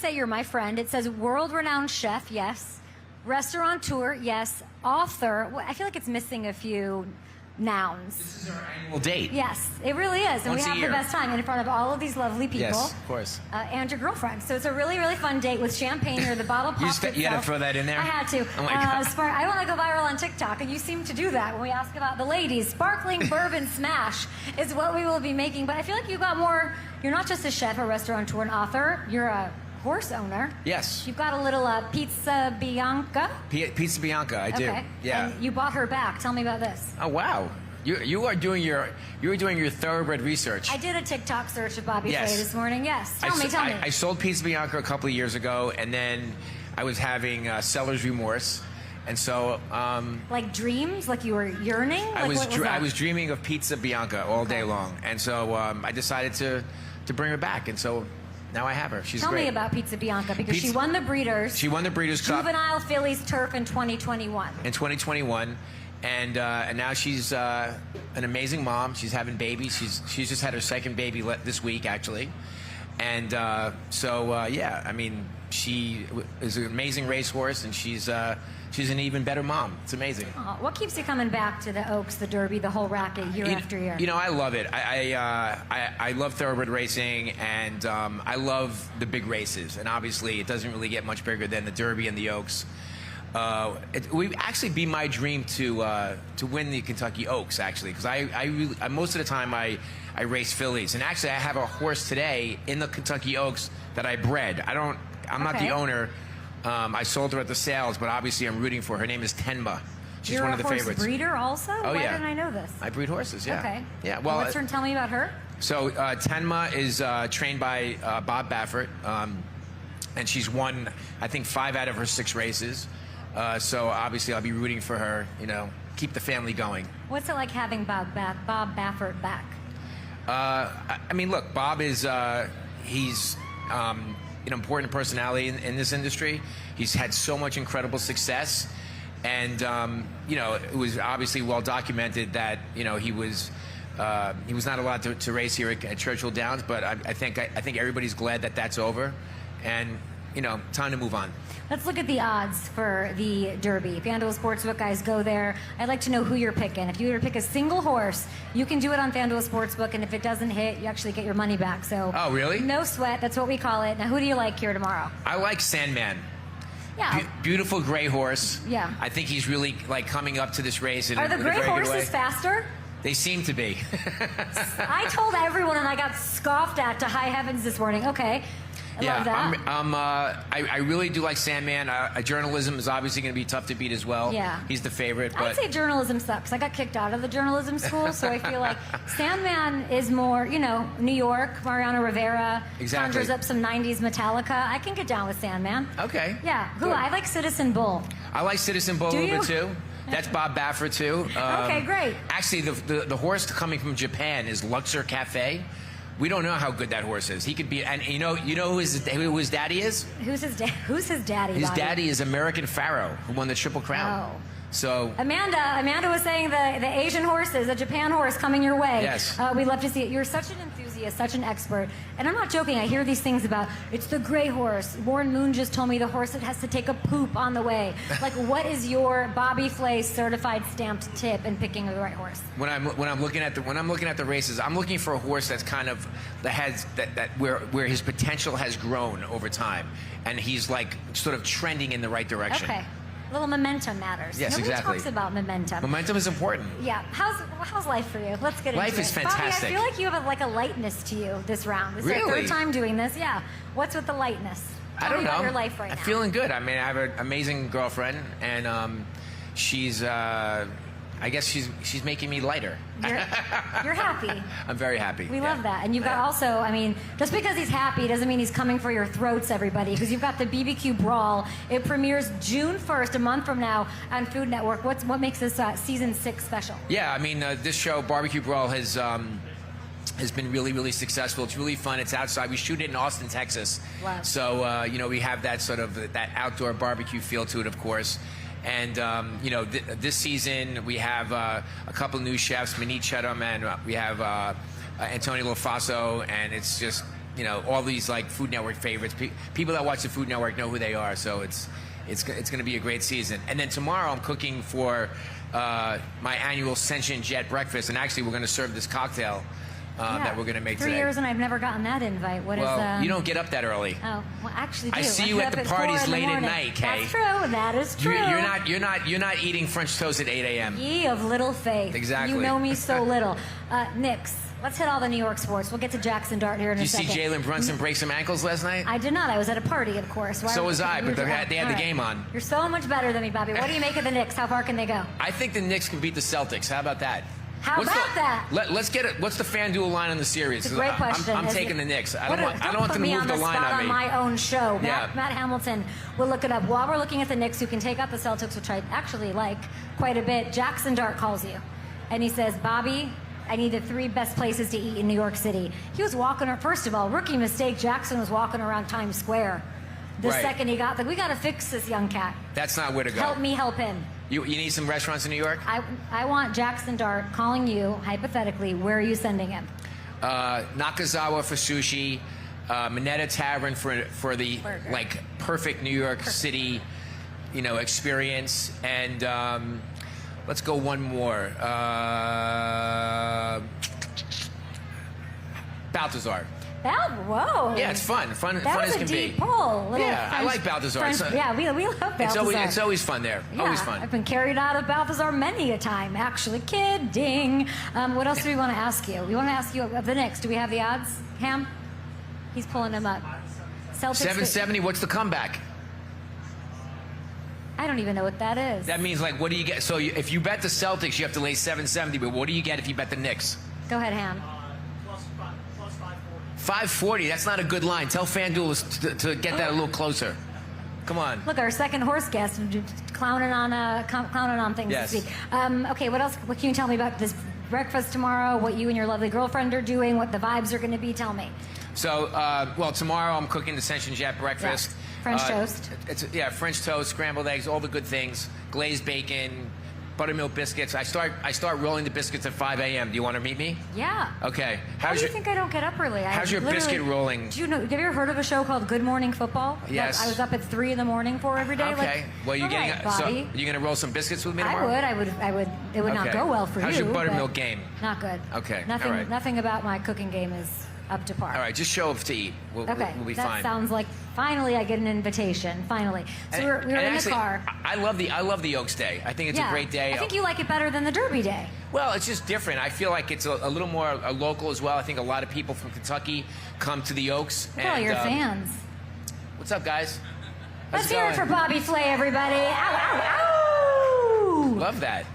say you're my friend. It says world-renowned chef, yes. Restaurateur, yes. Author. Well, I feel like it's missing a few nouns. This is our annual date. Yes, it really is. And Once we a have year. the best time in front of all of these lovely people. Yes, of course. And your girlfriend. So it's a really, really fun date with champagne or the bottle pops You got to throw that in there? I had to. Oh my God. I want to go viral on TikTok, and you seem to do that when we ask about the ladies. Sparkling bourbon smash is what we will be making. But I feel like you got more. You're not just a chef, a restaurateur, an author. You're a horse owner. Yes. You've got a little pizza Bianca. Pizza Bianca, I do. Okay. Yeah. And you bought her back. Tell me about this. Oh wow. You were doing your thoroughbred research. I did a TikTok search of Bobby Yes. Flay this morning. Yes. Tell me. I sold Pizza Bianca a couple of years ago, and then I was having seller's remorse, and so like dreams, like you were yearning. I was dreaming of Pizza Bianca all day long, and so I decided to bring her back, and so now I have her. She's Tell great. me about Pizza Bianca, because she won the Breeders'. She won the Breeders' Cup Juvenile Phillies Turf in 2021. in 2021. And now she's an amazing mom. She's having babies. She's just had her second baby this week, actually. And yeah, I mean, she is an amazing racehorse, and she's an even better mom. It's amazing. Oh, what keeps you coming back to the Oaks, the Derby, the whole racket year after year? You know, I love it. I love thoroughbred racing, and I love the big races. And obviously, it doesn't really get much bigger than the Derby and the Oaks. It would actually be my dream to win the Kentucky Oaks, actually, because I most of the time I race fillies, and actually I have a horse today in the Kentucky Oaks that I bred. I'm not the owner. I sold her at the sales, but obviously I'm rooting for her. Her name is Tenma. She's You're one of the a horse favorites. breeder also? Oh, Why yeah. didn't I know this? I breed horses. Yeah. Okay. Yeah. Well, what's her? Tell me about her. So Tenma is trained by Bob Baffert, and she's won, I think, 5 out of her 6 races. So obviously I'll be rooting for her, you know, keep the family going. What's it like having Bob Baffert back? I mean, look, Bob is, he's an important personality in this industry. He's had so much incredible success. And, you know, it was obviously well documented that, you know, he was not allowed to race here at Churchill Downs, but I think everybody's glad that that's over. And, you know, time to move on. Let's look at the odds for the Derby. FanDuel Sportsbook, guys, go there. I'd like to know who you're picking. If you were to pick a single horse, you can do it on FanDuel Sportsbook, and if it doesn't hit, you actually get your money back. So, oh, really? No sweat. That's what we call it. Now, who do you like here tomorrow? I like Sandman. Yeah. Beautiful gray horse. Yeah. I think he's really, like, coming up to this race in Are the a gray very good way. horses faster? They seem to be. I told everyone, and I got scoffed at to high heavens this morning. Okay. I love that. I really do like Sandman. Journalism is obviously going to be tough to beat as well. Yeah. He's the favorite. But I'd say journalism sucks. I got kicked out of the journalism school, so I feel like Sandman is more, you know, New York, Mariano Rivera, Exactly. conjures up some 90s Metallica. I can get down with Sandman. Okay. Yeah. Who? Good. I like Citizen Bull. I like Citizen Bull Do a little you? bit too. That's Bob Baffert too. Okay, great. Actually, the horse coming from Japan is Luxor Cafe. We don't know how good that horse is. He could be, and you know who his daddy is? Who's his daddy? His Bobby? daddy is American Pharaoh, who won the Triple Crown. Oh. So Amanda was saying the Asian horses, a Japan horse coming your way. Yes. We'd love to see it. You're such an enthusiast, such an expert. And I'm not joking. I hear these things about, it's the gray horse. Warren Moon just told me the horse that has to take a poop on the way. Like, what is your Bobby Flay certified stamped tip in picking the right horse? when I'm looking at the races, I'm looking for a horse that's kind of where his potential has grown over time, and he's like sort of trending in the right direction. Okay. A little momentum matters. Yes, Nobody exactly. talks about momentum. Momentum is important. Yeah. How's life for you? Let's get into it. Life is fantastic. Bobby, I feel like you have a lightness to you this round. This is our Really? 3rd time doing this. Yeah. What's with the lightness? I don't know. Tell me about your life right now. I'm feeling good. I mean, I have an amazing girlfriend, and she's. I guess she's making me lighter. You're happy. I'm very happy. We love that. And you've got also, I mean, just because he's happy doesn't mean he's coming for your throats, everybody, because you've got the BBQ Brawl. It premieres June 1st, a month from now, on Food Network. What makes this season 6 special? Yeah, I mean, this show, Barbecue Brawl, has been really, really successful. It's really fun. It's outside. We shoot it in Austin, Texas. Wow. So, you know, we have that sort of that outdoor barbecue feel to it, of course. And, you know, this season we have a couple new chefs, Manit Chetam, and we have Antonio Lofaso, and it's just, you know, all these like Food Network favorites. People that watch the Food Network know who they are. So it's going to be a great season. And then tomorrow I'm cooking for my annual Sentient Jet breakfast, and actually we're going to serve this cocktail that we're going to make 3 today. years and I've never gotten that invite. Well, you don't get up that early. Oh, well, actually, I see you at the parties late at night, Kay. That's true. That is true. You're not eating French toast at 8 a.m. Ye of little faith. Exactly. You know me so little. Knicks. Let's hit all the New York sports. We'll get to Jackson Dart here in a second. Did you see Jalen Brunson break some ankles last night? I did not. I was at a party, of course. So was I, but they had the game on. You're so much better than me, Bobby. What do you make of the Knicks? How far can they go? I think the Knicks can beat the Celtics. How about that? How about that? Let's get it. What's the FanDuel line on the series? It's a great question. I'm taking the Knicks. I don't want them to move the line on me. on my own show. Yeah. Matt Hamilton will look it up. While we're looking at the Knicks, who can take out the Celtics, which I actually like quite a bit, Jackson Dart calls you. And he says, Bobby, I need the 3 best places to eat in New York City. He was walking, first of all, rookie mistake, Jackson was walking around Times Square. The second he got, we got to fix this young cat. That's not where to go. Help me help him. You need some restaurants in New York? I want Jackson Dart calling you, hypothetically. Where are you sending him? Nakazawa for sushi, Minetta Tavern for the Burger. like perfect New York City, you know, experience, and let's go one more. Balthazar. Whoa. Yeah, it's fun. Fun That as was a can deep be. pull. Yeah, I like Balthazar. Yeah, we love Balthazar. It's always fun there. Yeah, Always fun. I've been carried out of Balthazar many a time, actually. Kidding. What else do we want to ask you? We want to ask you of the Knicks. Do we have the odds, Ham? He's pulling them up. Celtics. 770. What's the comeback? I don't even know what that is. That means like, what do you get? So if you bet the Celtics, you have to lay 770. But what do you get if you bet the Knicks? Go ahead, Ham. Plus 540. 540. That's not a good line. Tell FanDuel to get that a little closer. Come on. Look, our second horse guest clowning on things Yes. this week. Okay, what else? What can you tell me about this breakfast tomorrow? What you and your lovely girlfriend are doing? What the vibes are going to be? Tell me. So, well, tomorrow I'm cooking the Sentient Jet breakfast. Yeah. French toast. French toast, scrambled eggs, all the good things. Glazed bacon, buttermilk biscuits. I start rolling the biscuits at 5 a.m. Do you want to meet me? Yeah. Okay. How do you think I don't get up early? How's your biscuit rolling? Do you know? Have you ever heard of a show called Good Morning Football? Yes. That I was up at 3 in the morning for every day. Okay. Well, you all getting right, so Bobby. you gonna roll some biscuits with me tomorrow? I would. It would not Okay. go well for How's you. your buttermilk but game? Not good. Okay, Nothing. all right. Nothing about my cooking game is up to par. All right, just show up to eat. We'll be that fine. sounds like finally I get an invitation. Finally. So we were in actually, the car. I love the Oaks Day. I think it's a great day. I think you like it better than the Derby Day. Well, it's just different. I feel like it's a little more local as well. I think a lot of people from Kentucky come to the Oaks. Look at all your fans. What's up, guys? Let's How's it hear it going? for Bobby Flay, everybody. Ow, ow, ow! Love that.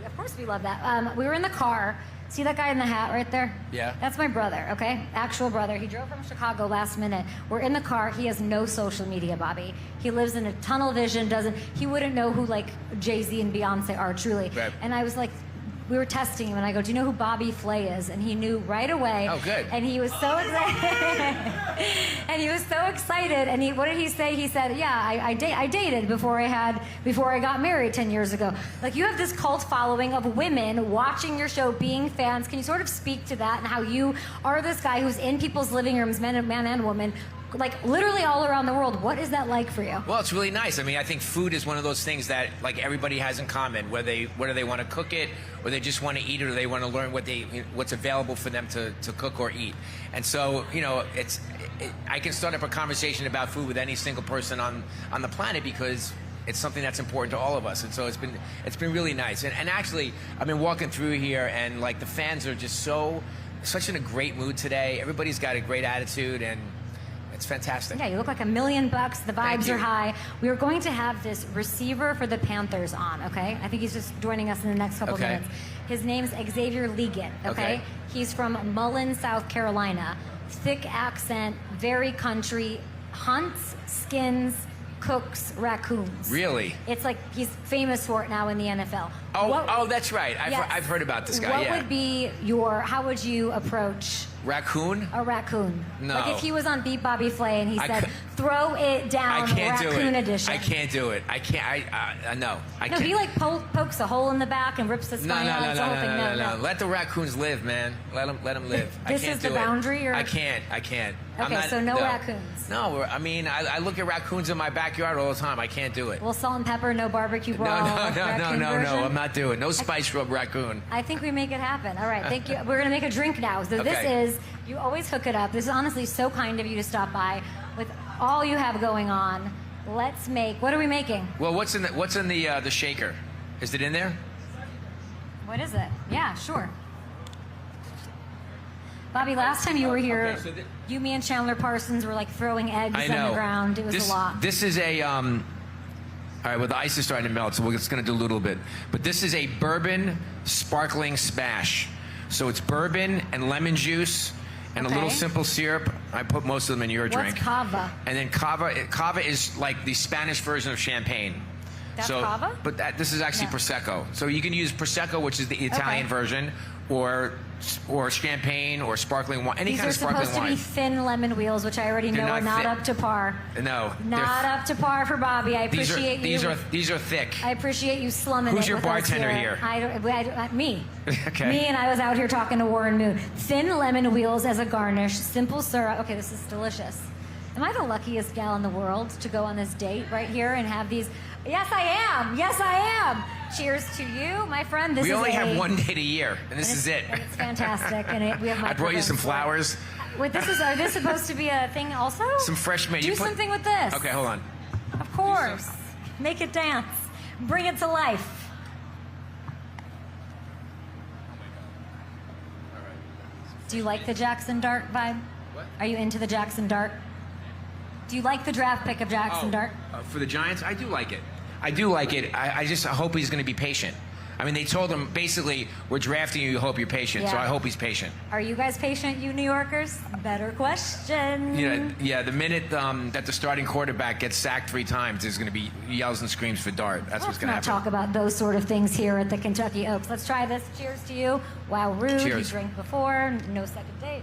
Of course we love that. We were in the car. See that guy in the hat right there? Yeah. That's my brother, okay? Actual brother. He drove from Chicago last minute. We're in the car. He has no social media, Bobby. He lives in a tunnel vision, he wouldn't know who like Jay-Z and Beyonce are, truly. Right. And I was like, we were testing him, and I go, do you know who Bobby Flay is? And he knew right away. Oh, good. And he was so excited. And he was so excited. And what did he say? He said, yeah, I dated before I got married 10 years ago. Like, you have this cult following of women watching your show, being fans. Can you sort of speak to that and how you are this guy who's in people's living rooms, man and woman, like literally all around the world? What is that like for you? Well, it's really nice. I mean, I think food is one of those things that like everybody has in common. Whether they want to cook it, or they just want to eat it, or they want to learn what's available for them to cook or eat. And so, you know, I can start up a conversation about food with any single person on the planet because it's something that's important to all of us. And so it's been really nice. And actually, I've been walking through here, and like the fans are just such in a great mood today. Everybody's got a great attitude, and it's fantastic. Yeah, you look like $1 million. The vibes Thank you. are high. We are going to have this receiver for the Panthers on, okay? I think he's just joining us in the next couple Okay. minutes. His name's Xavier Ligon, okay? He's from Mullen, South Carolina. Thick accent, very country, hunts, skins, cooks raccoons. Really? It's like he's famous for it now in the NFL. Oh, that's right. Yes. I've heard about this guy. What yeah. would be how would you approach Raccoon? A raccoon. No. Like if he was on Beat Bobby Flay and he I said, cou- throw it down, I can't do raccoon it. edition. I can't do it. I can't. No. I No, can't. he like pokes a hole in the back and rips the No, spine no, out. no, It's the whole thing. no. Let the raccoons live, man. Let them live. I This can't is the do it. boundary, or- I can't. I'm Okay, not- so no raccoons. No, I mean, I look at raccoons in my backyard all the time. I can't do it. Well, salt and pepper, no barbecue brawl. raccoon No. version? I'm not doing. No spice rub raccoon. I think we make it happen. All right, thank you. We're gonna make a drink now. So Okay. this is, you always hook it up. This is honestly so kind of you to stop by with all you have going on. Let's make. What are we making? Well, what's in the shaker? Is it in there? What is it? Yeah, sure. Bobby, last time you were here, Okay, so you, me, and Chandler Parsons were like throwing eggs I on know. the ground. It was this, a lot. This is a all right. Well, the ice is starting to melt, so we're just going to dilute a little bit. But this is a bourbon sparkling smash. So it's bourbon and lemon juice and a little Okay. simple syrup. I put most of them in your What's drink. cava? And then cava is like the Spanish version of champagne. That's so, cava? But this is actually No. prosecco. So you can use prosecco, which is the Italian Okay. version, or champagne or sparkling wine. Any These kind are of sparkling supposed to be wine. thin lemon wheels, which I already They're know are not not thin. up to par. No, Not up to par for Bobby. I These appreciate you. these are thick. I appreciate you slumming Who's it your with us bartender here? Me. Okay. Me, and I was out here talking to Warren Moon. Thin lemon wheels as a garnish, simple syrup. Okay, this is delicious. Am I the luckiest gal in the world to go on this date right here and have these? Yes, I am. Yes, I am. Cheers to you, my friend. This We is only a- have one date a year, and this and is it's- it. And it's fantastic. And we have. I brought you some microphones. flowers, Wait, are this supposed to be a thing also? some fresh mint. Do something with this. Okay, hold on. Of course. Make it dance. Bring it to life. Do you like the Jackson Dart vibe? What? Are you into the Jackson Dart? Do you like the draft pick of Jackson Dart? For the Giants, I do like it. I do like it. I just hope he's going to be patient. I mean, they told him basically, we're drafting you. Hope you're patient. So Yeah. I hope he's patient. Are you guys patient, you New Yorkers? Better question. Yeah. The minute that the starting quarterback gets sacked 3 times, there's going to be yells and screams for Dart. That's what's Let's going to not happen. talk about those sort of things here at the Kentucky Oaks. Let's try this. Cheers to you. Wow, rude. Cheers. You drank before. No second date.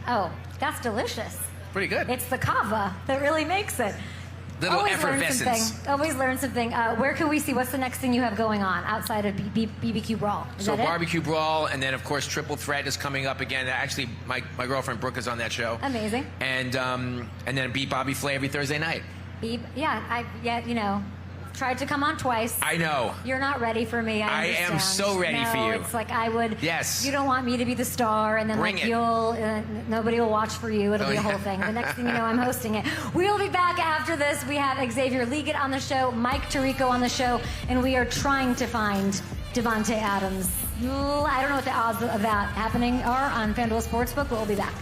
Oh, that's delicious. Pretty good. It's the cava that really makes it. Little Always learn effervescence. something. Always learn something. Where can we see? What's the next thing you have going on outside of BBQ Brawl? Is So that it? barbecue brawl, and then of course Triple Threat is coming up again. Actually, my girlfriend Brooke is on that show. Amazing. And then Beat Bobby Flay every Thursday night. Tried to come on twice. I know. You're not ready for me. I am understand. so ready for No, you. It's like I would. Yes. You don't want me to be the star, and then Bring like it. you'll nobody will watch for you. It'll Oh, be a yeah. whole thing. The next thing you know, I'm hosting it. We'll be back after this. We have Xavier Leggett on the show, Mike Tirico on the show, and we are trying to find Devontae Adams. I don't know what the odds of that happening are on FanDuel Sportsbook, but we'll be back.